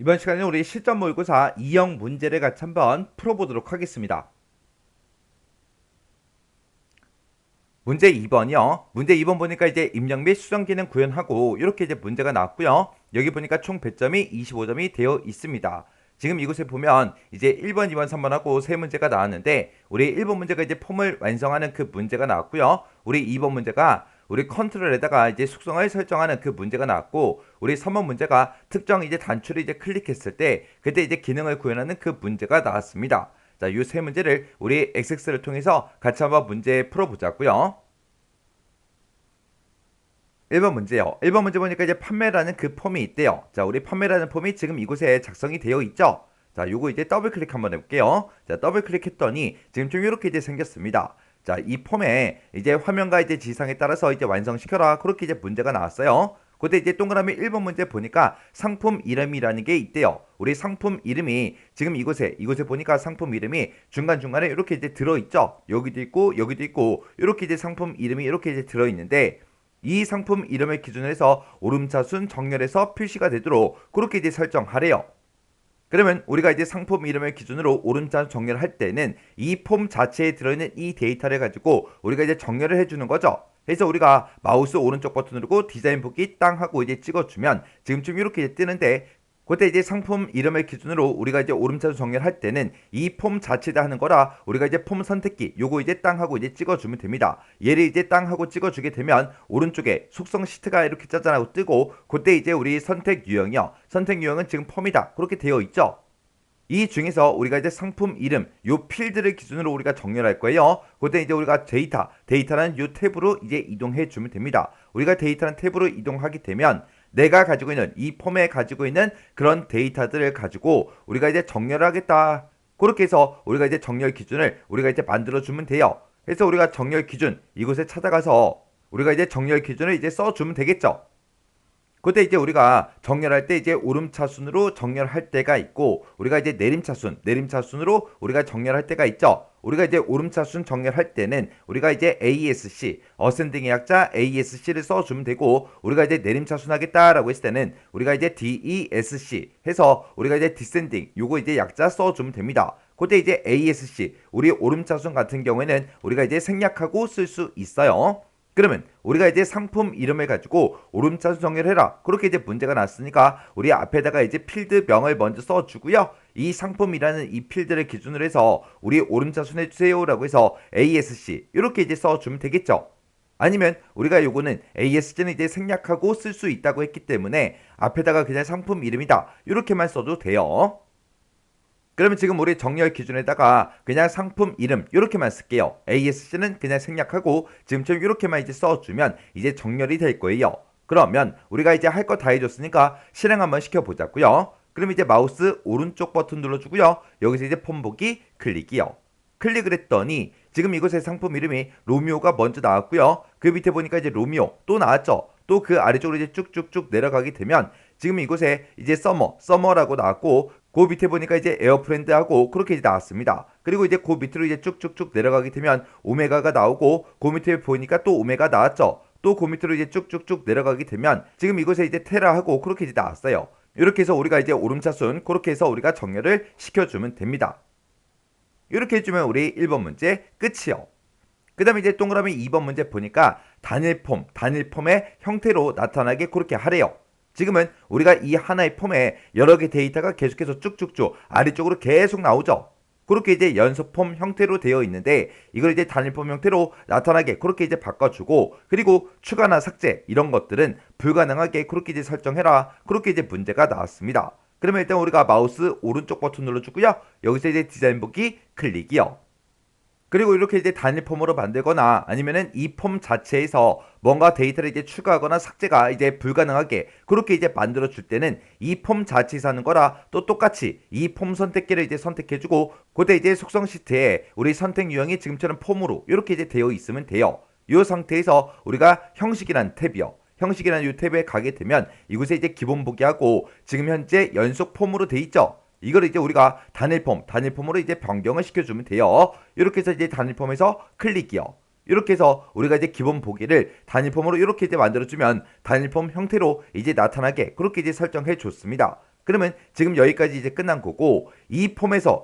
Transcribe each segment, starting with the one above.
이번 시간에는 우리 실전 모의고사 2형 문제를 같이 한번 풀어보도록 하겠습니다. 문제 2번이요. 문제 2번 보니까 이제 입력 및 수정 기능 구현하고 이렇게 이제 문제가 나왔고요. 여기 보니까 총 배점이 25점이 되어 있습니다. 지금 이곳에 보면 이제 1번, 2번, 3번하고 세 문제가 나왔는데 우리 1번 문제가 이제 폼을 완성하는 그 문제가 나왔고요. 우리 2번 문제가 우리 컨트롤에다가 이제 속성을 설정하는 그 문제가 나왔고 우리 3번 문제가 특정 이제 단추를 이제 클릭했을 때 그때 이제 기능을 구현하는 그 문제가 나왔습니다. 자, 이 세 문제를 우리 XX를 통해서 같이 한번 문제 풀어보자고요. 1번 문제요. 1번 문제 보니까 이제 판매라는 그 폼이 있대요. 자, 우리 판매라는 폼이 지금 이곳에 작성이 되어 있죠. 자, 요거 이제 더블 클릭 한번 해볼게요. 자, 더블 클릭했더니 지금 좀 이렇게 이제 생겼습니다. 자, 이 폼에 이제 화면과 이제 지상에 따라서 이제 완성시켜라. 그렇게 이제 문제가 나왔어요. 그때 이제 동그라미 1번 문제 보니까 상품 이름이라는 게 있대요. 우리 상품 이름이 지금 이곳에 보니까 상품 이름이 중간중간에 이렇게 이제 들어있죠. 여기도 있고 여기도 있고 이렇게 이제 상품 이름이 이렇게 이제 들어있는데 이 상품 이름을 기준으로 해서 오름차순 정렬해서 표시가 되도록 그렇게 이제 설정하래요. 그러면 우리가 이제 상품 이름을 기준으로 오름차 정렬할 때는 이 폼 자체에 들어있는 이 데이터를 가지고 우리가 이제 정렬을 해주는 거죠. 그래서 우리가 마우스 오른쪽 버튼 누르고 디자인 보기 땅 하고 이제 찍어주면 지금쯤 이렇게 이제 뜨는데 그때 이제 상품 이름을 기준으로 우리가 이제 오름차순 정렬할 때는 이 폼 자체다 하는 거라 우리가 이제 폼 선택기 요거 이제 땅 하고 이제 찍어주면 됩니다. 얘를 이제 땅 하고 찍어주게 되면 오른쪽에 속성 시트가 이렇게 짜잔하고 뜨고 그때 이제 우리 선택 유형이요. 선택 유형은 지금 폼이다. 그렇게 되어 있죠. 이 중에서 우리가 이제 상품 이름 요 필드를 기준으로 우리가 정렬할 거예요. 그때 이제 우리가 데이터라는 요 탭으로 이제 이동해 주면 됩니다. 우리가 데이터라는 탭으로 이동하게 되면 내가 가지고 있는 이 폼에 가지고 있는 그런 데이터들을 가지고 우리가 이제 정렬하겠다. 그렇게 해서 우리가 이제 정렬 기준을 우리가 이제 만들어 주면 돼요. 그래서 우리가 정렬 기준 이곳에 찾아가서 우리가 이제 정렬 기준을 이제 써 주면 되겠죠. 그때 이제 우리가 정렬할 때 이제 오름차순으로 정렬할 때가 있고 우리가 이제 내림차순으로 우리가 정렬할 때가 있죠. 우리가 이제 오름차순 정렬할 때는 우리가 이제 ASC 어센딩의 약자 ASC를 써주면 되고 우리가 이제 내림차순 하겠다라고 했을 때는 우리가 이제 DESC 해서 우리가 이제 디센딩 요거 이제 약자 써주면 됩니다. 그때 이제 ASC 우리 오름차순 같은 경우에는 우리가 이제 생략하고 쓸 수 있어요. 그러면 우리가 이제 상품 이름을 가지고 오름차순 정렬해라. 그렇게 이제 문제가 났으니까 우리 앞에다가 이제 필드명을 먼저 써주고요. 이 상품이라는 이 필드를 기준으로 해서 우리 오름차순 해주세요라고 해서 ASC 이렇게 이제 써주면 되겠죠. 아니면 우리가 요거는 ASC는 이제 생략하고 쓸 수 있다고 했기 때문에 앞에다가 그냥 상품 이름이다. 이렇게만 써도 돼요. 그러면 지금 우리 정렬 기준에다가 그냥 상품 이름 이렇게만 쓸게요. ASC는 그냥 생략하고 지금처럼 이렇게만 이제 써주면 이제 정렬이 될 거예요. 그러면 우리가 이제 할 거 다 해줬으니까 실행 한번 시켜보자고요. 그럼 이제 마우스 오른쪽 버튼 눌러주고요. 여기서 이제 폼 보기 클릭이요. 클릭을 했더니 지금 이곳에 상품 이름이 로미오가 먼저 나왔고요. 그 밑에 보니까 이제 로미오 또 나왔죠. 또 그 아래쪽으로 이제 쭉쭉쭉 내려가게 되면 지금 이곳에 이제 서머라고 나왔고 그 밑에 보니까 이제 에어프렌드하고 그렇게 이제 나왔습니다. 그리고 이제 그 밑으로 이제 쭉쭉쭉 내려가게 되면 오메가가 나오고 그 밑에 보니까 또 오메가 나왔죠. 또 그 밑으로 이제 쭉쭉쭉 내려가게 되면 지금 이곳에 이제 테라하고 그렇게 이제 나왔어요. 이렇게 해서 우리가 이제 오름차순 그렇게 해서 우리가 정렬을 시켜주면 됩니다. 이렇게 해주면 우리 1번 문제 끝이요. 그 다음에 이제 동그라미 2번 문제 보니까 단일 폼의 형태로 나타나게 그렇게 하래요. 지금은 우리가 이 하나의 폼에 여러 개 데이터가 계속해서 쭉쭉쭉 아래쪽으로 계속 나오죠. 그렇게 이제 연속 폼 형태로 되어 있는데 이걸 이제 단일 폼 형태로 나타나게 그렇게 이제 바꿔주고 그리고 추가나 삭제 이런 것들은 불가능하게 그렇게 이제 설정해라. 그렇게 이제 문제가 나왔습니다. 그러면 일단 우리가 마우스 오른쪽 버튼 눌러주고요. 여기서 이제 디자인 보기 클릭이요. 그리고 이렇게 이제 단일 폼으로 만들거나 아니면은 이 폼 자체에서 뭔가 데이터를 이제 추가하거나 삭제가 이제 불가능하게 그렇게 이제 만들어 줄 때는 이 폼 자체에서 하는 거라 또 똑같이 이 폼 선택기를 이제 선택해주고 그때 이제 속성 시트에 우리 선택 유형이 지금처럼 폼으로 이렇게 이제 되어 있으면 돼요. 이 상태에서 우리가 형식이란 탭이요. 형식이라는 이 탭에 가게 되면 이곳에 이제 기본 보기 하고 지금 현재 연속 폼으로 돼 있죠. 이걸 이제 우리가 단일폼으로 이제 변경을 시켜주면 돼요. 이렇게 해서 이제 단일폼에서 클릭이요. 이렇게 해서 우리가 이제 기본 보기를 단일폼으로 이렇게 이제 만들어주면 단일폼 형태로 이제 나타나게 그렇게 이제 설정해 줬습니다. 그러면 지금 여기까지 이제 끝난 거고, 이 폼에서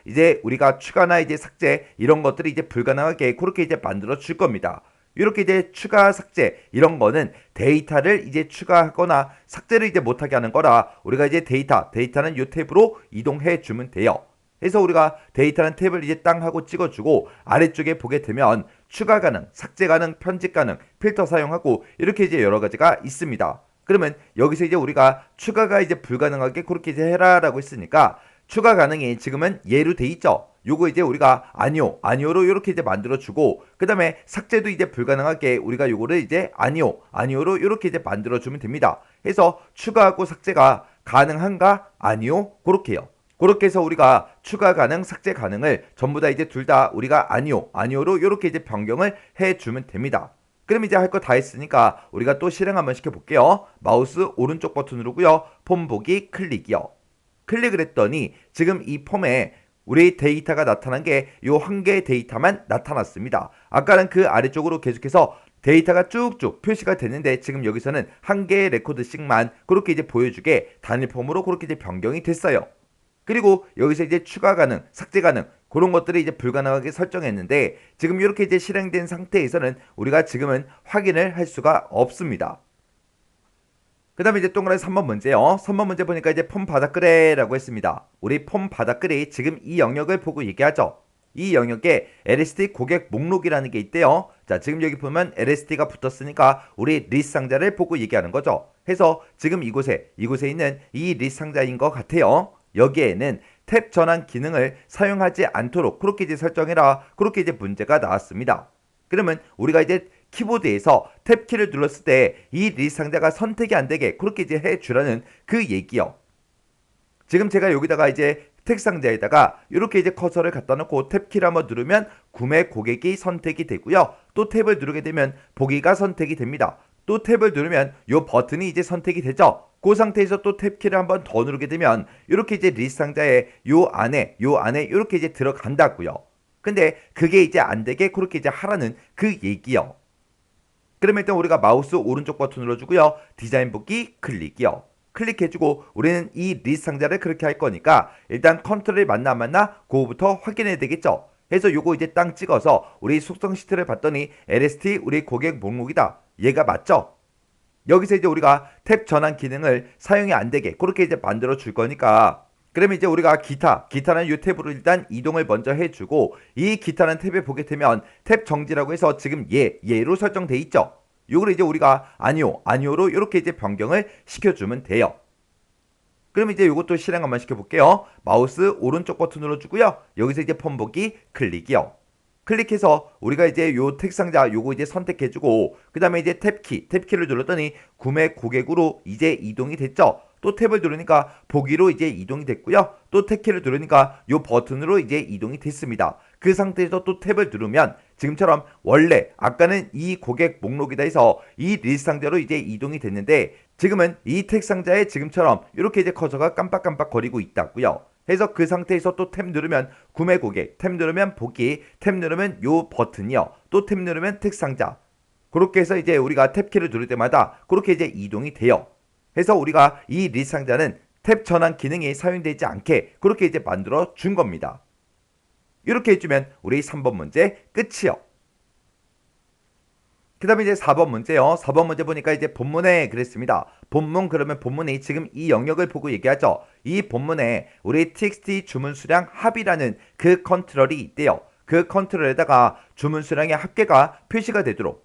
이제 우리가 추가나 이제 삭제 이런 것들이 이제 불가능하게 그렇게 이제 만들어 줄 겁니다. 이렇게 이제 추가 삭제 이런 거는 데이터를 이제 추가하거나 삭제를 이제 못하게 하는 거라, 우리가 이제 데이터는 이 탭으로 이동해 주면 돼요. 그래서 우리가 데이터는 탭을 이제 땅 하고 찍어주고, 아래쪽에 보게 되면 추가 가능, 삭제 가능, 편집 가능, 필터 사용하고 이렇게 이제 여러 가지가 있습니다. 그러면 여기서 이제 우리가 추가가 이제 불가능하게 그렇게 이제 해라라고 했으니까, 추가 가능이 지금은 예로 돼 있죠. 요거 이제 우리가 아니오로 이렇게 이제 만들어주고, 그 다음에 삭제도 이제 불가능하게 우리가 요거를 이제 아니오로 이렇게 이제 만들어주면 됩니다. 해서 추가하고 삭제가 가능한가? 아니오? 그렇게요. 그렇게 해서 우리가 추가 가능, 삭제 가능을 전부 다 이제 둘 다 우리가 아니오로 이렇게 이제 변경을 해주면 됩니다. 그럼 이제 할 거 다 했으니까 우리가 또 실행 한번 시켜볼게요. 마우스 오른쪽 버튼 누르고요. 폼 보기 클릭이요. 클릭을 했더니 지금 이 폼에 우리 데이터가 나타난 게 요 한 개의 데이터만 나타났습니다. 아까는 그 아래쪽으로 계속해서 데이터가 쭉쭉 표시가 됐는데, 지금 여기서는 한 개의 레코드씩만 그렇게 이제 보여주게 단일 폼으로 그렇게 이제 변경이 됐어요. 그리고 여기서 이제 추가 가능, 삭제 가능 그런 것들이 이제 불가능하게 설정했는데, 지금 이렇게 이제 실행된 상태에서는 우리가 지금은 확인을 할 수가 없습니다. 그 다음에 이제 동그라미 3번 문제요. 3번 문제 보니까 이제 폼 바닥글이라고 했습니다. 우리 폼 바닥글이 지금 이 영역을 보고 얘기하죠. 이 영역에 LST 고객 목록이라는 게 있대요. 자, 지금 여기 보면 LST가 붙었으니까 우리 리스트 상자를 보고 얘기하는 거죠. 해서 지금 이곳에 있는 이 리스트 상자인 것 같아요. 여기에는 탭 전환 기능을 사용하지 않도록 그렇게 이제 설정해라, 그렇게 이제 문제가 나왔습니다. 그러면 우리가 이제 키보드에서 탭키를 눌렀을 때 이 리스트 상자가 선택이 안 되게 그렇게 이제 해주라는 그 얘기요. 지금 제가 여기다가 이제 텍스트 상자에다가 이렇게 이제 커서를 갖다 놓고 탭키를 한번 누르면 구매 고객이 선택이 되고요. 또 탭을 누르게 되면 보기가 선택이 됩니다. 또 탭을 누르면 요 버튼이 이제 선택이 되죠. 그 상태에서 또 탭키를 한번 더 누르게 되면 이렇게 이제 리스트 상자에 요 안에 이렇게 이제 들어간다고요. 근데 그게 이제 안 되게 그렇게 이제 하라는 그 얘기요. 그러면 일단 우리가 마우스 오른쪽 버튼 눌러주고요. 디자인 보기 클릭이요. 클릭해주고 우리는 이 리스트 상자를 그렇게 할 거니까 일단 컨트롤이 맞나 안 맞나 그거부터 확인해야 되겠죠. 그래서 요거 이제 땅 찍어서 우리 속성 시트를 봤더니 LST 우리 고객 목록이다. 얘가 맞죠? 여기서 이제 우리가 탭 전환 기능을 사용이 안 되게 그렇게 이제 만들어 줄 거니까, 그러면 이제 우리가 기타는 이 탭으로 일단 이동을 먼저 해주고, 이 기타는 탭에 보게 되면 탭 정지라고 해서 지금 얘로 설정돼 있죠. 요걸 이제 우리가 아니오로 이렇게 이제 변경을 시켜주면 돼요. 그럼 이제 이것도 실행 한번 시켜볼게요. 마우스 오른쪽 버튼 눌러주고요. 여기서 이제 폼 보기 클릭이요. 클릭해서 우리가 이제 요 텍스트 상자 요거 이제 선택해주고, 그 다음에 이제 탭키를 눌렀더니 구매 고객으로 이제 이동이 됐죠. 또 탭을 누르니까 보기로 이제 이동이 됐고요. 또 탭키를 누르니까 요 버튼으로 이제 이동이 됐습니다. 그 상태에서 또 탭을 누르면 지금처럼 원래 아까는 이 고객 목록이다 해서 이 리스트 상자로 이제 이동이 됐는데, 지금은 이 텍스트 상자에 지금처럼 이렇게 이제 커서가 깜빡깜빡 거리고 있다고요. 해서 그 상태에서 또 탭 누르면 구매 고객, 탭 누르면 보기, 탭 누르면 요 버튼이요. 또 탭 누르면 텍스트 상자. 그렇게 해서 이제 우리가 탭키를 누를 때마다 그렇게 이제 이동이 돼요. 해서 우리가 이 리스트 상자는 탭 전환 기능이 사용되지 않게 그렇게 이제 만들어 준 겁니다. 이렇게 해주면 우리 3번 문제 끝이요. 그 다음에 이제 4번 문제요. 4번 문제 보니까 이제 본문에 그랬습니다. 본문 그러면 본문이 지금 이 영역을 보고 얘기하죠. 이 본문에 우리 txt 주문 수량 합이라는 그 컨트롤이 있대요. 그 컨트롤에다가 주문 수량의 합계가 표시가 되도록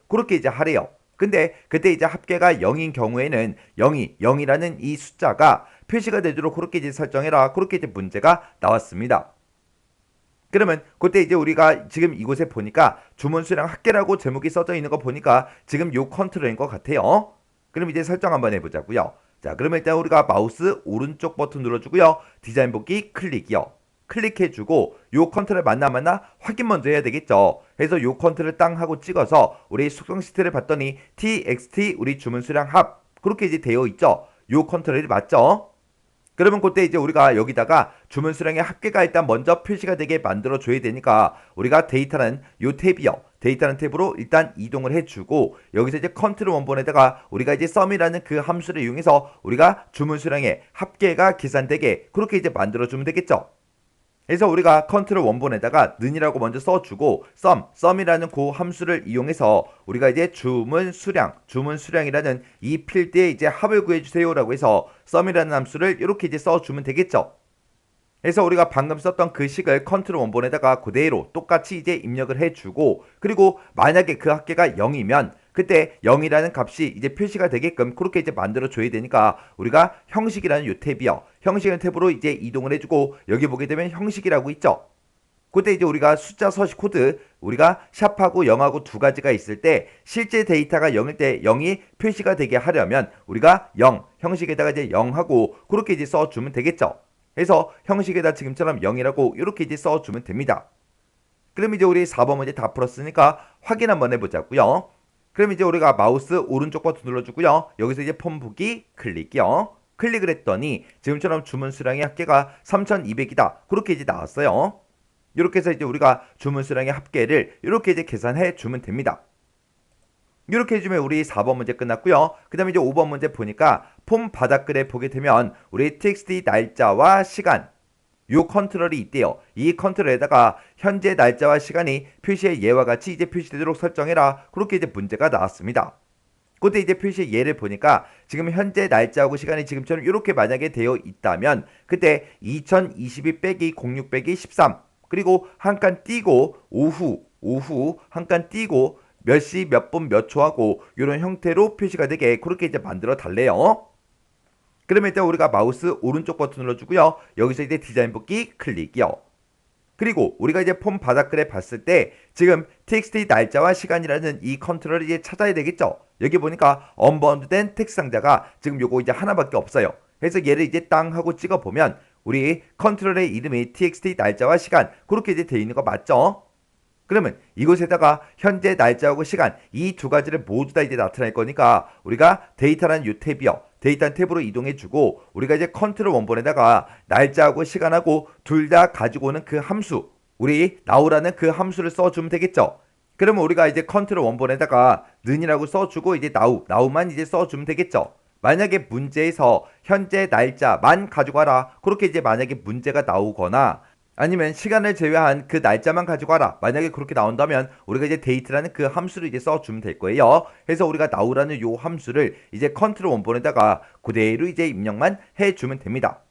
그렇게 이제 하래요. 근데 그때 이제 합계가 0인 경우에는 0이라는 이 숫자가 표시가 되도록 그렇게 이제 설정해라. 그렇게 이제 문제가 나왔습니다. 그러면 그때 이제 우리가 지금 이곳에 보니까 주문 수량 합계라고 제목이 써져 있는 거 보니까 지금 요 컨트롤인 것 같아요. 그럼 이제 설정 한번 해보자고요. 자, 그러면 일단 우리가 마우스 오른쪽 버튼 눌러주고요. 디자인 보기 클릭이요. 클릭해주고 요 컨트롤 맞나 확인 먼저 해야 되겠죠. 그래서 요 컨트롤 땅 하고 찍어서 우리 속성 시트를 봤더니 txt 우리 주문 수량 합 그렇게 이제 되어 있죠. 요 컨트롤이 맞죠. 그러면 그때 이제 우리가 여기다가 주문 수량의 합계가 일단 먼저 표시가 되게 만들어 줘야 되니까 우리가 데이터는 요 탭이요. 데이터는 탭으로 일단 이동을 해주고 여기서 이제 컨트롤 원본에다가 우리가 이제 sum이라는 그 함수를 이용해서 우리가 주문 수량의 합계가 계산되게 그렇게 이제 만들어 주면 되겠죠. 그래서 우리가 컨트롤 원본에다가 는이라고 먼저 써주고 sum이라는 그 함수를 이용해서 우리가 이제 주문수량이라는 이 필드에 이제 합을 구해주세요라고 해서 sum이라는 함수를 이렇게 이제 써주면 되겠죠. 그래서 우리가 방금 썼던 그 식을 컨트롤 원본에다가 그대로 똑같이 이제 입력을 해주고 그리고 만약에 그 합계가 0이면 그때 0이라는 값이 이제 표시가 되게끔 그렇게 이제 만들어 줘야 되니까 우리가 형식이라는 요 탭이요. 형식이라는 탭으로 이제 이동을 해주고 여기 보게 되면 형식이라고 있죠. 그때 이제 우리가 숫자 서식 코드 우리가 샵하고 0하고 두 가지가 있을 때 실제 데이터가 0일 때 0이 표시가 되게 하려면 우리가 0 형식에다가 이제 0하고 그렇게 이제 써주면 되겠죠. 그래서 형식에다 지금처럼 0이라고 이렇게 이제 써주면 됩니다. 그럼 이제 우리 4번 문제 다 풀었으니까 확인 한번 해보자고요. 그럼 이제 우리가 마우스 오른쪽 버튼 눌러주고요. 여기서 이제 폼 보기 클릭이요. 클릭을 했더니 지금처럼 주문 수량의 합계가 3200이다. 그렇게 이제 나왔어요. 이렇게 해서 이제 우리가 주문 수량의 합계를 이렇게 이제 계산해 주면 됩니다. 이렇게 해주면 우리 4번 문제 끝났고요. 그 다음에 이제 5번 문제 보니까 폼 바닥글에 보게 되면 우리 txt 날짜와 시간 요 컨트롤이 있대요. 이 컨트롤에다가 현재 날짜와 시간이 표시의 예와 같이 이제 표시되도록 설정해라. 그렇게 이제 문제가 나왔습니다. 그때 이제 표시의 예를 보니까 지금 현재 날짜하고 시간이 지금처럼 이렇게 만약에 되어 있다면 그때 2022 빼기 06 빼기 13 그리고 한 칸 띄고 오후 한 칸 띄고 몇 시 몇 분 몇 초하고 이런 형태로 표시가 되게 그렇게 이제 만들어 달래요. 그러면 일단 우리가 마우스 오른쪽 버튼 눌러주고요. 여기서 이제 디자인 뽑기 클릭이요. 그리고 우리가 이제 폼 바닥글에 봤을 때 지금 txt 날짜와 시간이라는 이 컨트롤을 이제 찾아야 되겠죠. 여기 보니까 언바운드된 텍스트 상자가 지금 요거 이제 하나밖에 없어요. 그래서 얘를 이제 땅 하고 찍어 보면 우리 컨트롤의 이름이 txt 날짜와 시간 그렇게 이제 되어 있는 거 맞죠? 그러면 이곳에다가 현재 날짜하고 시간 이 두 가지를 모두 다 이제 나타낼 거니까 우리가 데이터라는 요 탭이요. 데이터 탭으로 이동해주고 우리가 이제 컨트롤 원본에다가 날짜하고 시간하고 둘 다 가지고 오는 그 함수 우리 now라는 그 함수를 써주면 되겠죠. 그러면 우리가 이제 컨트롤 원본에다가 는이라고 써주고 이제 now만 이제 써주면 되겠죠. 만약에 문제에서 현재 날짜만 가지고 와라 그렇게 이제 만약에 문제가 나오거나 아니면 시간을 제외한 그 날짜만 가지고 와라. 만약에 그렇게 나온다면 우리가 이제 데이트라는 그 함수를 이제 써주면 될 거예요. 그래서 우리가 now라는 요 함수를 이제 컨트롤 원본에다가 그대로 이제 입력만 해주면 됩니다.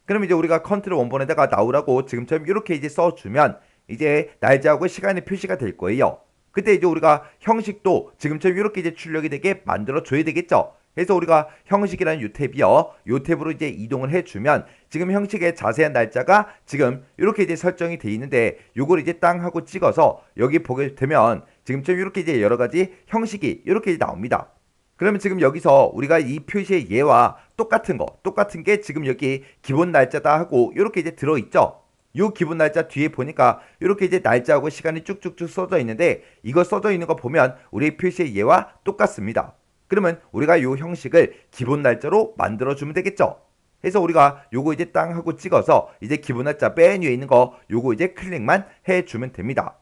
그럼 이제 우리가 컨트롤 원본에다가 now라고 지금처럼 이렇게 이제 써주면 이제 날짜하고 시간이 표시가 될 거예요. 그때 이제 우리가 형식도 지금처럼 이렇게 이제 출력이 되게 만들어 줘야 되겠죠. 그래서 우리가 형식이라는 요 탭이요. 요 탭으로 이제 이동을 해주면 지금 형식의 자세한 날짜가 지금 이렇게 이제 설정이 돼 있는데 요걸 이제 땅 하고 찍어서 여기 보게 되면 지금처럼 이렇게 이제 여러 가지 형식이 이렇게 이제 나옵니다. 그러면 지금 여기서 우리가 이 표시의 예와 똑같은 게 지금 여기 기본 날짜다 하고 이렇게 이제 들어있죠. 요 기본 날짜 뒤에 보니까 이렇게 이제 날짜하고 시간이 쭉쭉쭉 써져 있는데 이거 써져 있는 거 보면 우리 표시의 예와 똑같습니다. 그러면 우리가 요 형식을 기본 날짜로 만들어주면 되겠죠. 그래서 우리가 요거 이제 땅 하고 찍어서 이제 기본 날짜 맨 위에 있는 거 요거 이제 클릭만 해주면 됩니다.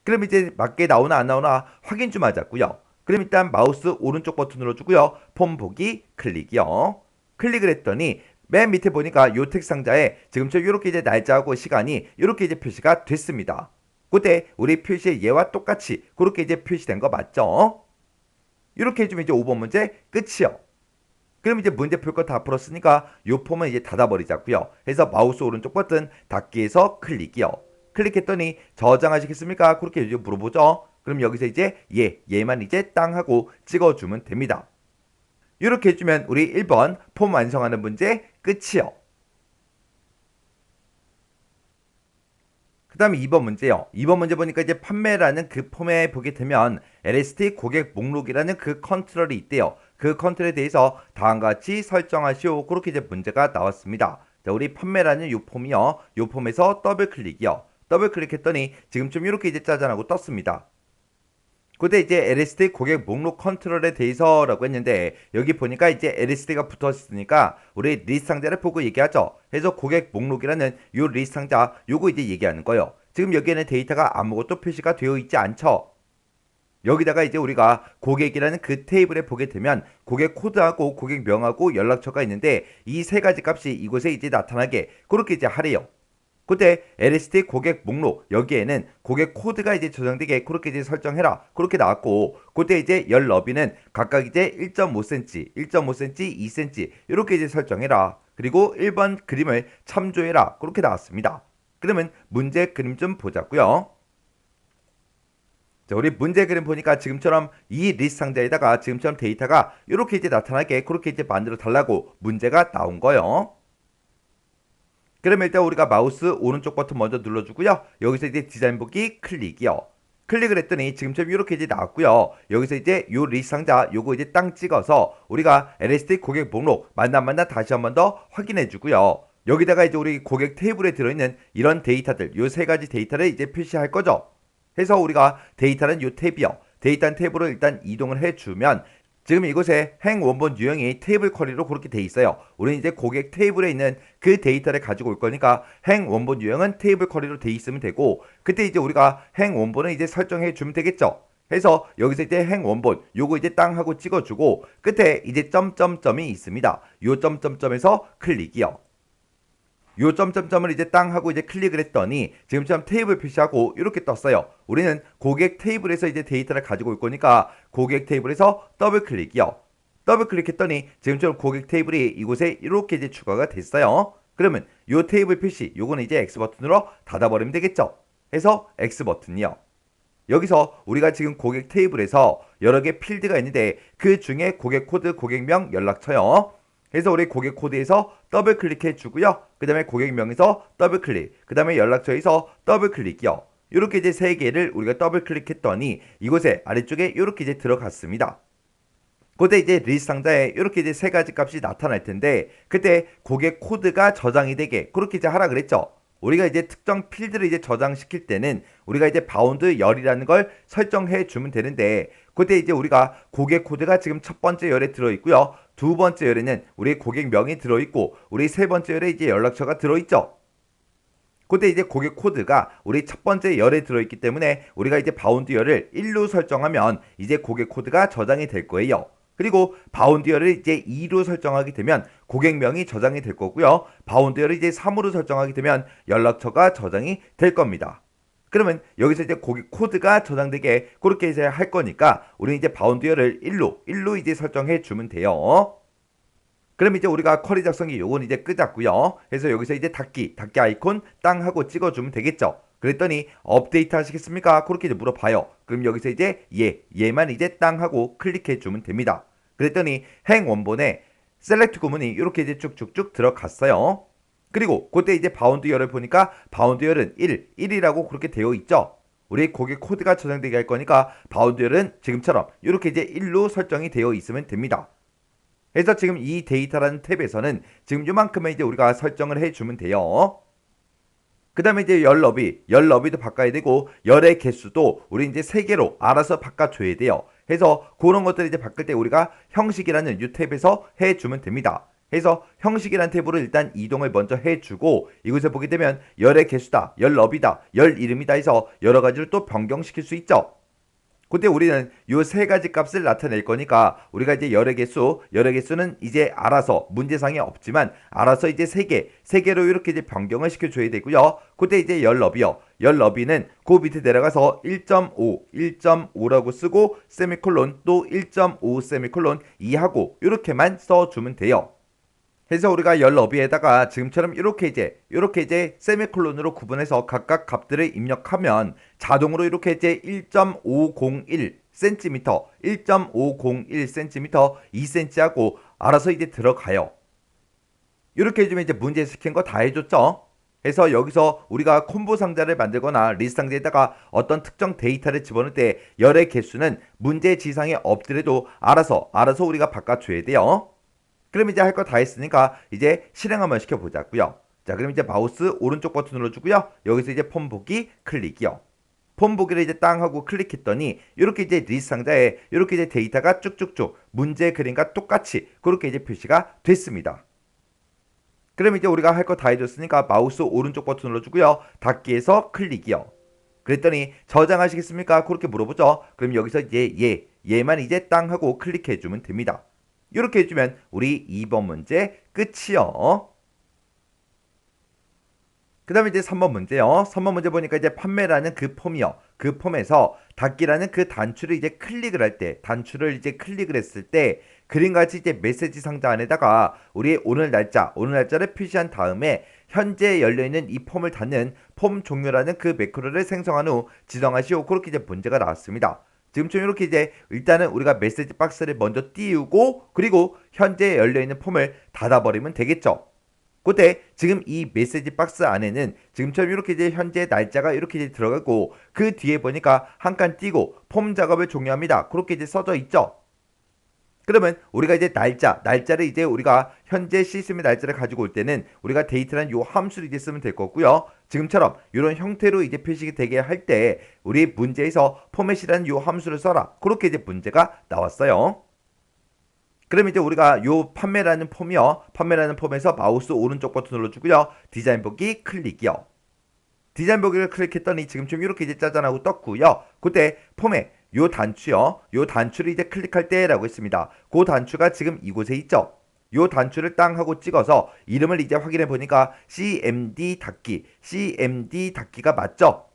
그럼 이제 맞게 나오나 안 나오나 확인 좀 하자고요. 그럼 일단 마우스 오른쪽 버튼 눌러주고요. 폼 보기 클릭이요. 클릭을 했더니 맨 밑에 보니까 요 텍스트 상자에 지금처럼 이렇게 이제 날짜하고 시간이 이렇게 이제 표시가 됐습니다. 그때 우리 표시의 예와 똑같이 그렇게 이제 표시된 거 맞죠? 이렇게 해주면 이제 5번 문제 끝이요. 그럼 이제 문제 풀 거 다 풀었으니까 요 폼은 이제 닫아버리자고요. 그래서 마우스 오른쪽 버튼 닫기에서 클릭이요. 클릭했더니 저장하시겠습니까? 그렇게 이제 물어보죠. 그럼 여기서 이제 얘만 이제 땅 하고 찍어주면 됩니다. 이렇게 해주면 우리 1번 폼 완성하는 문제 끝이요. 그 다음에 2번 문제요. 2번 문제 보니까 이제 판매라는 그 폼에 보게 되면 LST 고객 목록이라는 그 컨트롤이 있대요. 그 컨트롤에 대해서 다음과 같이 설정하시오. 그렇게 이제 문제가 나왔습니다. 자, 우리 판매라는 요 폼이요. 요 폼에서 더블 클릭이요. 더블 클릭했더니 지금 좀 이렇게 이제 짜잔하고 떴습니다. 그때 이제 LSD 고객 목록 컨트롤에 대해서라고 했는데 여기 보니까 이제 LSD가 붙어 있으니까 우리 리스트 상자를 보고 얘기하죠. 해서 고객 목록이라는 요 리스트 상자 요거 이제 얘기하는 거예요. 지금 여기에는 데이터가 아무것도 표시가 되어 있지 않죠. 여기다가 이제 우리가 고객이라는 그 테이블에 보게 되면 고객 코드하고 고객명하고 연락처가 있는데 이 세 가지 값이 이곳에 이제 나타나게 그렇게 이제 하래요. 그때 LSD 고객 목록 여기에는 고객 코드가 이제 저장되게 그렇게 이제 설정해라 그렇게 나왔고 그때 이제 열 너비는 각각 이제 1.5cm, 1.5cm, 2cm 이렇게 이제 설정해라. 그리고 1번 그림을 참조해라 그렇게 나왔습니다. 그러면 문제 그림 좀 보자고요. 자, 우리 문제 그림 보니까 지금처럼 이 리스트 상자에다가 지금처럼 데이터가 이렇게 이제 나타나게 그렇게 이제 만들어 달라고 문제가 나온 거예요. 그러면 일단 우리가 마우스 오른쪽 버튼 먼저 눌러주고요. 여기서 이제 디자인 보기 클릭이요. 클릭을 했더니 지금처럼 이렇게 이제 나왔고요. 여기서 이제 요 리스트 상자 요거 이제 땅 찍어서 우리가 LSD 고객 목록 만나 다시 한번 더 확인해 주고요. 여기다가 이제 우리 고객 테이블에 들어있는 이런 데이터들 요 세 가지 데이터를 이제 표시할 거죠. 해서 우리가 데이터는 요 탭이요. 데이터 탭으로 일단 이동을 해주면 지금 이곳에 행 원본 유형이 테이블 쿼리로 그렇게 돼 있어요. 우리는 이제 고객 테이블에 있는 그 데이터를 가지고 올 거니까 행 원본 유형은 테이블 쿼리로 돼 있으면 되고 그때 이제 우리가 행 원본을 이제 설정해 주면 되겠죠. 해서 여기서 이제 행 원본 요거 이제 땅 하고 찍어주고 끝에 이제 점점점이 있습니다. 요 점점점에서 클릭이요. 요 점점점을 이제 땅 하고 이제 클릭을 했더니 지금처럼 테이블 표시하고 이렇게 떴어요. 우리는 고객 테이블에서 이제 데이터를 가지고 올 거니까 고객 테이블에서 더블 클릭이요. 더블 클릭했더니 지금처럼 고객 테이블이 이곳에 이렇게 이제 추가가 됐어요. 그러면 요 테이블 표시 요거는 이제 X 버튼으로 닫아버리면 되겠죠. 해서 X 버튼이요. 여기서 우리가 지금 고객 테이블에서 여러 개 필드가 있는데 그 중에 고객 코드, 고객명, 연락처요. 그래서 우리 고객 코드에서 더블 클릭해 주고요. 그 다음에 고객명에서 더블 클릭, 그 다음에 연락처에서 더블 클릭이요. 이렇게 이제 세 개를 우리가 더블 클릭했더니 이곳에 아래쪽에 이렇게 이제 들어갔습니다. 그때 이제 리스트 상자에 이렇게 이제 세 가지 값이 나타날 텐데 그때 고객 코드가 저장이 되게 그렇게 이제 하라 그랬죠. 우리가 이제 특정 필드를 이제 저장시킬 때는 우리가 이제 바운드 열이라는 걸 설정해 주면 되는데 그때 이제 우리가 고객 코드가 지금 첫 번째 열에 들어 있고요. 두 번째 열에는 우리 고객명이 들어 있고 우리 세 번째 열에 이제 연락처가 들어 있죠. 그때 이제 고객 코드가 우리 첫 번째 열에 들어 있기 때문에 우리가 이제 바운드 열을 1로 설정하면 이제 고객 코드가 저장이 될 거예요. 그리고 바운드열을 이제 2로 설정하게 되면 고객명이 저장이 될 거고요. 바운드열을 이제 3으로 설정하게 되면 연락처가 저장이 될 겁니다. 그러면 여기서 이제 고객 코드가 저장되게 그렇게 이제 할 거니까 우리는 이제 바운드열을 1로 이제 설정해 주면 돼요. 그럼 이제 우리가 쿼리 작성기 요건 이제 끄잡고요. 그래서 여기서 이제 닫기 아이콘 땅 하고 찍어주면 되겠죠. 그랬더니 업데이트 하시겠습니까? 그렇게 이제 물어봐요. 그럼 여기서 이제 얘만 이제 땅 하고 클릭해 주면 됩니다. 그랬더니 행 원본에 셀렉트 구문이 이렇게 이제 쭉쭉쭉 들어갔어요. 그리고 그때 이제 바운드 열을 보니까 바운드 열은 1이라고 그렇게 되어 있죠. 우리 고객 코드가 저장되게 할 거니까 바운드 열은 지금처럼 이렇게 이제 1로 설정이 되어 있으면 됩니다. 그래서 지금 이 데이터라는 탭에서는 지금 요만큼은 이제 우리가 설정을 해주면 돼요. 그 다음에 이제 열 너비도 바꿔야 되고 열의 개수도 우리 이제 3개로 알아서 바꿔줘야 돼요. 해서 그런 것들을 이제 바꿀 때 우리가 형식이라는 이 탭에서 해주면 됩니다. 해서 형식이라는 탭으로 일단 이동을 먼저 해주고 이곳에 보게 되면 열의 개수다, 열 너비다, 열 이름이다 해서 여러 가지를 또 변경시킬 수 있죠. 근데 우리는 요 세 가지 값을 나타낼 거니까 우리가 이제 열의 개수는 이제 알아서 문제상이 없지만 알아서 이제 세 개로 이렇게 이제 변경을 시켜줘야 되고요. 그때 이제 열 너비는 그 밑에 내려가서 1.5라고 쓰고 세미콜론 또 1.5 세미콜론 2하고 이렇게만 써주면 돼요. 그래서 우리가 열 너비에다가 지금처럼 이렇게 이제 세미콜론으로 구분해서 각각 값들을 입력하면 자동으로 이렇게 이제 1.501cm, 1.501cm, 2cm하고 알아서 이제 들어가요. 이렇게 해주면 이제 문제 시킨 거 다 해줬죠. 그래서 여기서 우리가 콤보 상자를 만들거나 리스트 상자에다가 어떤 특정 데이터를 집어넣을 때 열의 개수는 문제 지상에 없더라도 알아서 우리가 바꿔줘야 돼요. 그럼 이제 할 거 다 했으니까 이제 실행 한번 시켜보자고요. 자, 그럼 이제 마우스 오른쪽 버튼 눌러주고요. 여기서 이제 폼 보기 클릭이요. 폼 보기를 이제 땅 하고 클릭했더니 이렇게 이제 리스트 상자에 이렇게 이제 데이터가 쭉쭉쭉 문제 그림과 똑같이 그렇게 이제 표시가 됐습니다. 그럼 이제 우리가 할 거 다 해줬으니까 마우스 오른쪽 버튼 눌러주고요. 닫기에서 클릭이요. 그랬더니 저장하시겠습니까? 그렇게 물어보죠. 그럼 여기서 이제 얘만 이제 땅 하고 클릭해주면 됩니다. 이렇게 해주면 우리 2번 문제 끝이요. 그 다음에 이제 3번 문제요. 3번 문제 보니까 이제 판매라는 그 폼이요. 그 폼에서 닫기라는 그 단추를 이제 클릭을 할 때, 단추를 이제 클릭을 했을 때, 그림같이 이제 메시지 상자 안에다가 우리의 오늘 날짜를 표시한 다음에 현재 열려있는 이 폼을 닫는 폼 종료라는 그 매크로를 생성한 후 지정하시오. 그렇게 이제 문제가 나왔습니다. 지금처럼 이렇게 이제 일단은 우리가 메시지 박스를 먼저 띄우고 그리고 현재 열려있는 폼을 닫아버리면 되겠죠. 그때 지금 이 메시지 박스 안에는 지금처럼 이렇게 이제 현재 날짜가 이렇게 이제 들어가고 그 뒤에 보니까 한 칸 띄고 폼 작업을 종료합니다. 그렇게 이제 써져 있죠. 그러면 우리가 이제 날짜를 이제 우리가 현재 시스템의 날짜를 가지고 올 때는 우리가 데이트라는 요 함수를 이제 쓰면 될 거고요. 지금처럼 이런 형태로 이제 표시가 되게 할 때 우리 문제에서 포맷이라는 요 함수를 써라. 그렇게 이제 문제가 나왔어요. 그럼 이제 우리가 요 판매라는 폼이요. 판매라는 폼에서 마우스 오른쪽 버튼 눌러주고요. 디자인 보기 클릭이요. 디자인 보기를 클릭했더니 지금처럼 이렇게 이제 짜잔하고 떴고요. 그때 폼에 요 단추요. 요 단추를 이제 클릭할 때라고 했습니다. 그 단추가 지금 이곳에 있죠. 요 단추를 땅 하고 찍어서 이름을 이제 확인해 보니까 CMD 닫기가 맞죠?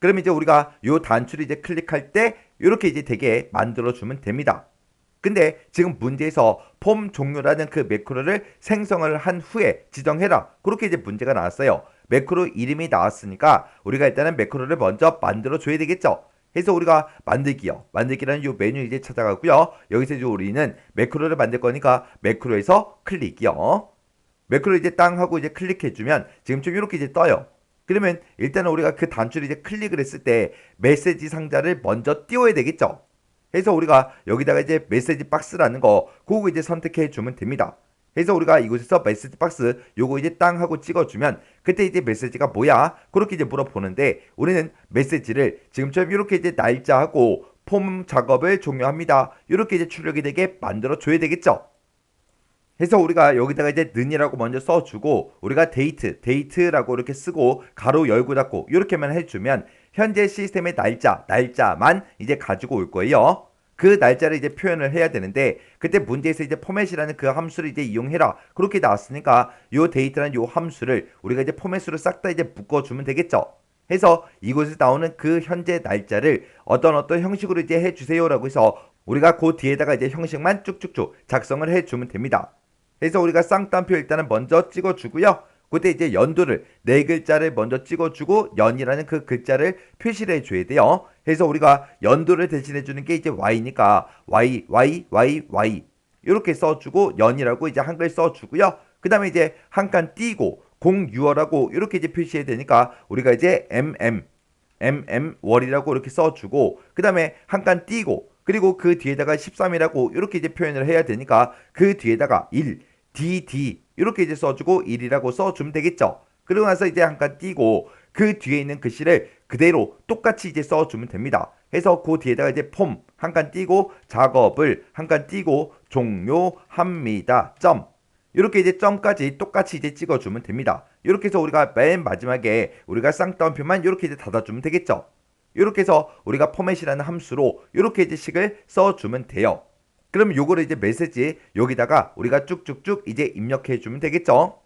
그럼 이제 우리가 요 단추를 이제 클릭할 때 이렇게 이제 되게 만들어 주면 됩니다. 근데 지금 문제에서 폼 종료라는 그 매크로를 생성을 한 후에 지정해라. 그렇게 이제 문제가 나왔어요. 매크로 이름이 나왔으니까 우리가 일단은 매크로를 먼저 만들어 줘야 되겠죠. 그래서 우리가 만들기라는 요 메뉴 이제 찾아가고요. 여기서 이제 우리는 매크로를 만들 거니까 매크로에서 클릭이요. 매크로 이제 땅 하고 이제 클릭해주면 지금쯤 이렇게 이제 떠요. 그러면 일단은 우리가 그 단추를 이제 클릭을 했을 때 메시지 상자를 먼저 띄워야 되겠죠. 그래서 우리가 여기다가 이제 메시지 박스라는 거 그거 이제 선택해 주면 됩니다. 그래서 우리가 이곳에서 메시지 박스 요거 이제 땅 하고 찍어주면 그때 이제 메시지가 뭐야? 그렇게 이제 물어보는데 우리는 메시지를 지금처럼 이렇게 이제 날짜하고 폼 작업을 종료합니다. 이렇게 이제 출력이 되게 만들어 줘야 되겠죠. 그래서 우리가 여기다가 이제 는이라고 먼저 써주고 우리가 데이트라고 이렇게 쓰고 가로 열고 닫고 이렇게만 해주면 현재 시스템의 날짜만 이제 가지고 올 거예요. 그 날짜를 이제 표현을 해야 되는데 그때 문제에서 이제 포맷이라는 그 함수를 이제 이용해라 그렇게 나왔으니까 요 데이트라는 요 함수를 우리가 이제 포맷으로 싹 다 이제 묶어주면 되겠죠. 해서 이곳에서 나오는 그 현재 날짜를 어떤 형식으로 이제 해주세요라고 해서 우리가 그 뒤에다가 이제 형식만 쭉쭉쭉 작성을 해주면 됩니다. 그래서 우리가 쌍따옴표 일단은 먼저 찍어주고요. 그때 이제 연도를 네 글자를 먼저 찍어주고 연이라는 그 글자를 표시를 해줘야 돼요. 그래서 우리가 연도를 대신해주는 게 이제 Y니까 Y 이렇게 써주고 연이라고 이제 한글 써주고요. 그 다음에 이제 한 칸 띄고 06월하고 이렇게 이제 표시해야 되니까 우리가 이제 월이라고 이렇게 써주고 그 다음에 한 칸 띄고 그리고 그 뒤에다가 13이라고 이렇게 이제 표현을 해야 되니까 그 뒤에다가 DD 이렇게 이제 써주고 1이라고 써주면 되겠죠. 그러고 나서 이제 한 칸 띄고 그 뒤에 있는 글씨를 그대로 똑같이 이제 써주면 됩니다. 해서 그 뒤에다가 이제 폼 한 칸 띄고 작업을 한 칸 띄고 종료합니다. 점 이렇게 이제 점까지 똑같이 이제 찍어주면 됩니다. 이렇게 해서 우리가 맨 마지막에 우리가 쌍따옴표만 이렇게 이제 닫아주면 되겠죠. 이렇게 해서 우리가 포맷이라는 함수로 이렇게 이제 식을 써주면 돼요. 그럼 요거를 이제 메시지 여기다가 우리가 쭉쭉쭉 이제 입력해 주면 되겠죠.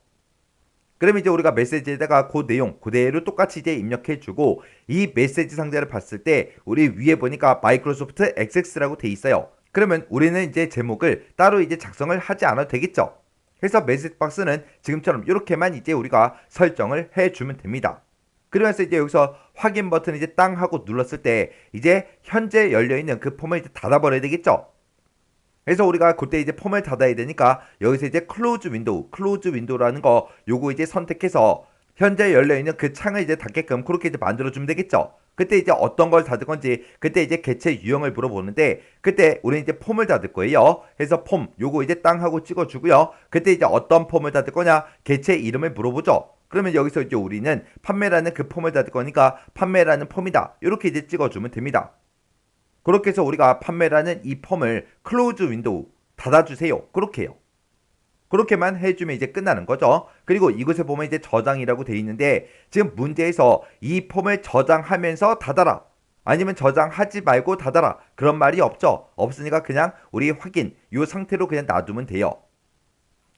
그럼 이제 우리가 메시지에다가 그 내용 그대로 똑같이 이제 입력해 주고 이 메시지 상자를 봤을 때 우리 위에 보니까 마이크로소프트 XX라고 돼 있어요. 그러면 우리는 이제 제목을 따로 이제 작성을 하지 않아도 되겠죠. 그래서 메시지 박스는 지금처럼 이렇게만 이제 우리가 설정을 해 주면 됩니다. 그러면서 이제 여기서 확인 버튼 이제 땅 하고 눌렀을 때 이제 현재 열려 있는 그 폼을 이제 닫아버려야 되겠죠. 그래서 우리가 그때 이제 폼을 닫아야 되니까 여기서 이제 클로즈 윈도우라는 거 요거 이제 선택해서 현재 열려 있는 그 창을 이제 닫게끔 그렇게 이제 만들어 주면 되겠죠. 그때 이제 어떤 걸 닫을 건지 그때 이제 개체 유형을 물어보는데 그때 우리는 이제 폼을 닫을 거예요. 그래서 폼 요거 이제 땅 하고 찍어 주고요. 그때 이제 어떤 폼을 닫을 거냐 개체 이름을 물어보죠. 그러면 여기서 이제 우리는 판매라는 그 폼을 닫을 거니까 판매라는 폼이다. 이렇게 이제 찍어주면 됩니다. 그렇게 해서 우리가 판매라는 이 폼을 클로즈 윈도우 닫아주세요. 그렇게 해요. 그렇게만 해주면 이제 끝나는 거죠. 그리고 이곳에 보면 이제 저장이라고 돼 있는데 지금 문제에서 이 폼을 저장하면서 닫아라. 아니면 저장하지 말고 닫아라. 그런 말이 없죠. 없으니까 그냥 우리 확인 이 상태로 그냥 놔두면 돼요.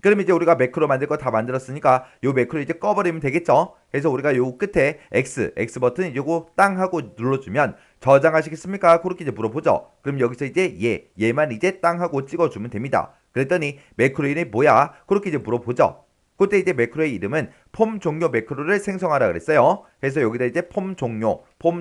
그럼 이제 우리가 매크로 만들 거 다 만들었으니까 요 매크로 이제 꺼버리면 되겠죠. 그래서 우리가 요 끝에 X 버튼 요거 땅 하고 눌러주면 저장하시겠습니까? 그렇게 이제 물어보죠. 그럼 여기서 이제 얘만 이제 땅 하고 찍어주면 됩니다. 그랬더니 매크로 이름이 뭐야? 그렇게 이제 물어보죠. 그때 이제 매크로의 이름은 폼 종료 매크로를 생성하라 그랬어요. 그래서 여기다 이제 폼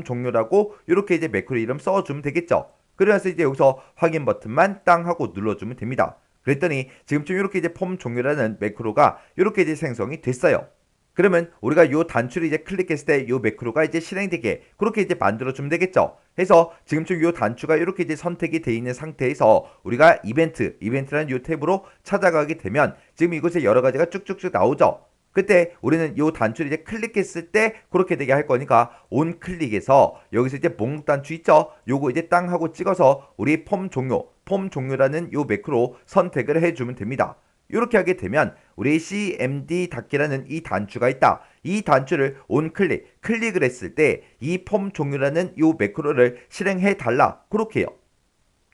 종료라고 이렇게 이제 매크로 이름 써주면 되겠죠. 그래서 이제 여기서 확인 버튼만 땅 하고 눌러주면 됩니다. 그랬더니 지금쯤 이렇게 이제 폼 종료라는 매크로가 이렇게 이제 생성이 됐어요. 그러면 우리가 요 단추를 이제 클릭했을 때 요 매크로가 이제 실행되게 그렇게 이제 만들어주면 되겠죠. 해서 지금쯤 요 단추가 이렇게 이제 선택이 돼 있는 상태에서 우리가 이벤트라는 요 탭으로 찾아가게 되면 지금 이곳에 여러 가지가 쭉쭉쭉 나오죠. 그때 우리는 요 단추를 이제 클릭했을 때 그렇게 되게 할 거니까 온 클릭해서 여기서 이제 목록 단추 있죠? 요거 이제 땅 하고 찍어서 우리 폼 종료라는 요 매크로 선택을 해주면 됩니다. 이렇게 하게 되면 우리 cmd 닫기라는 이 단추가 있다. 이 단추를 온 클릭을 했을 때 이 폼 종료라는 요 매크로를 실행해 달라. 그렇게 해요.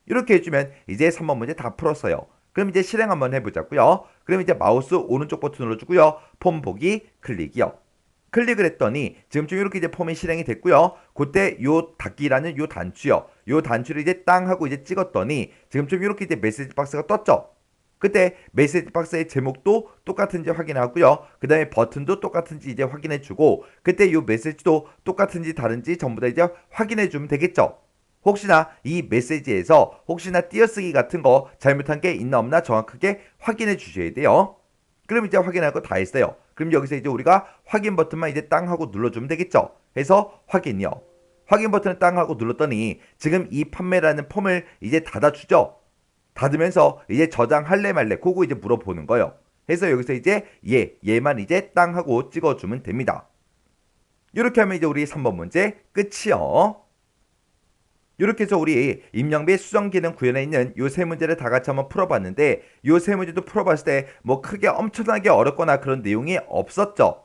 이렇게 해주면 이제 3번 문제 다 풀었어요. 그럼 이제 실행 한번 해보자고요. 그럼 이제 마우스 오른쪽 버튼 눌러주고요. 폼 보기 클릭이요. 클릭을 했더니 지금쯤 이렇게 이제 폼이 실행이 됐고요. 그때 요 닫기라는 요 단추요. 요 단추를 이제 땅 하고 이제 찍었더니 지금쯤 이렇게 이제 메시지 박스가 떴죠. 그때 메시지 박스의 제목도 똑같은지 확인하고요. 그 다음에 버튼도 똑같은지 이제 확인해주고 그때 요 메시지도 똑같은지 다른지 전부 다 이제 확인해주면 되겠죠. 혹시나 이 메시지에서 혹시나 띄어쓰기 같은 거 잘못한 게 있나 없나 정확하게 확인해 주셔야 돼요. 그럼 이제 확인할 거 다 했어요. 그럼 여기서 이제 우리가 확인 버튼만 이제 땅 하고 눌러주면 되겠죠. 해서 확인이요. 확인 버튼을 땅 하고 눌렀더니 지금 이 판매라는 폼을 이제 닫아주죠. 닫으면서 이제 저장할래 말래 그거 이제 물어보는 거예요. 해서 여기서 이제 얘만 이제 땅 하고 찍어주면 됩니다. 이렇게 하면 이제 우리 3번 문제 끝이요. 이렇게 해서 우리 입력 및 수정 기능 구현에 있는 요 세 문제를 다 같이 한번 풀어봤는데 요 세 문제도 풀어봤을 때 뭐 크게 엄청나게 어렵거나 그런 내용이 없었죠.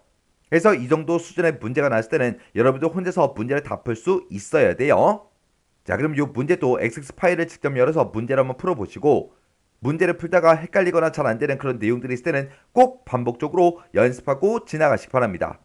그래서 이 정도 수준의 문제가 나왔을 때는 여러분도 혼자서 문제를 다 풀 수 있어야 돼요. 자, 그럼 요 문제도 XX 파일을 직접 열어서 문제를 한번 풀어보시고 문제를 풀다가 헷갈리거나 잘 안되는 그런 내용들이 있을 때는 꼭 반복적으로 연습하고 지나가시기 바랍니다.